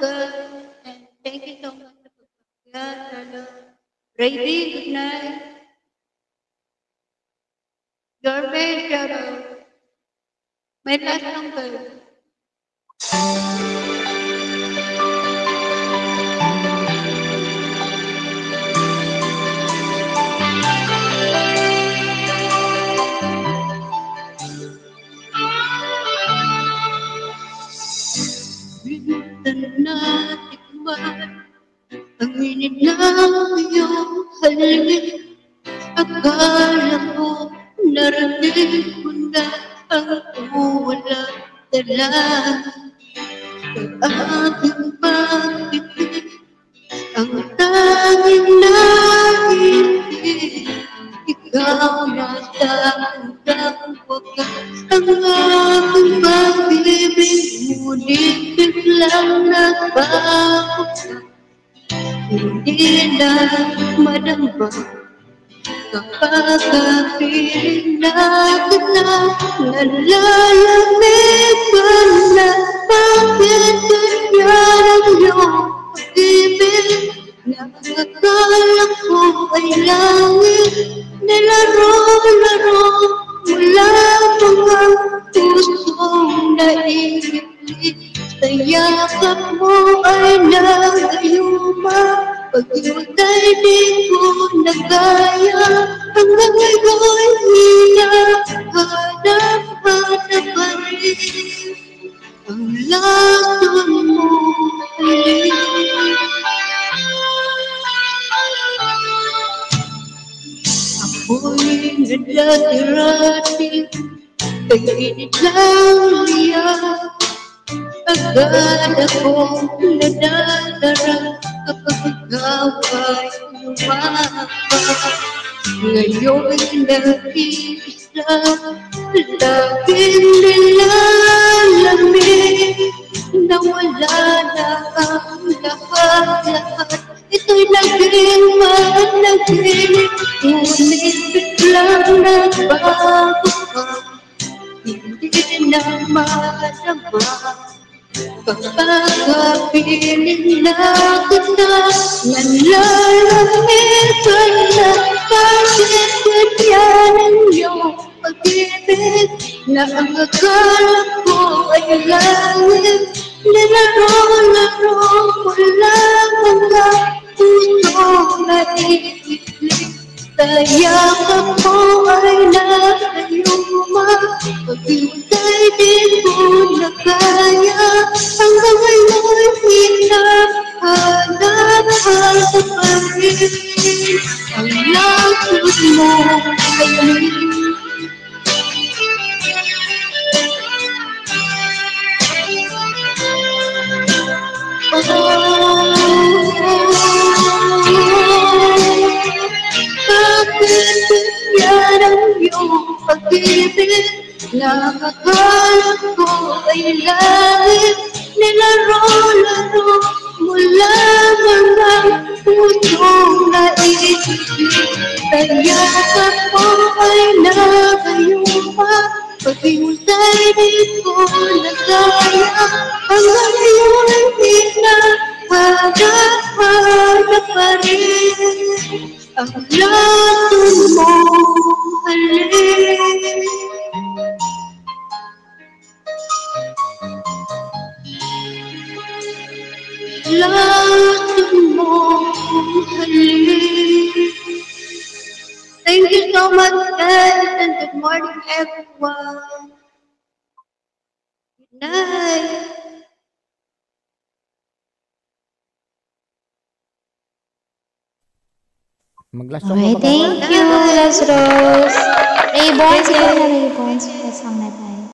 good. And thank you so much for pagkakataon. Brady, good night. Jorbe, shout out. My last number. Minsan natikman ang init ng iyong halik. Akala ko narinig ko na ang wala dala sa aking pag-ibig. Ang tanging naibig, ikaw na sa handang wakas. Ang aking pag-ibig, ngunit biglang nagbago ka. Hindi na madamba kapag kapiling natin na nalalamig ka na. Bakit ganyan ang iyong pag-ibig na akala ko ay langit? Nilaro-laro mula mga pusong naiibig. Sa yakap mo ay nagayuma. Pag-iwagay di ko nagaya. Hanggang ngayon hinahanap-hanap pa rin ang lason mo. Ako'y nadati-rati, kainit lang niya. Agad akong nadadara kapag ikaw ay lumabas. Ngayon'y nag-iisa, laging nilalamig, na wala na ang lahat-lahat. Ito'y naging managinip, ngunit biglang nagbago ka. Hindi na madama kapag kapiling natin na nalalamig ka na. Bakit ganyan ang iyong pag-ibig na ang akala ko ay langit? Nilaro-laro mo lang mga pusong naiibig. Sa yakap mo ay nakayuma. Pag-iwagay di ko nagaya. Hanggang ngayon hinahanap-hanap pa rin ang lason mo ay bakit ganyan ang iyong pag-ibig na akala ko ay langit? Nilaro-laro mula mga pusong naiibig. Sa yakap mo ay nagayuma. Pag-iwagay di ko nagaya. Hanggang ngayon hinahanap-hanap pa rin ang lason mo, halik. Lason mo, halik. Thank you so much, guys, and good morning, everyone. Good night. Okay, thank you, Lazarus. Raybons, ikaw na Raybons. Pasang natin.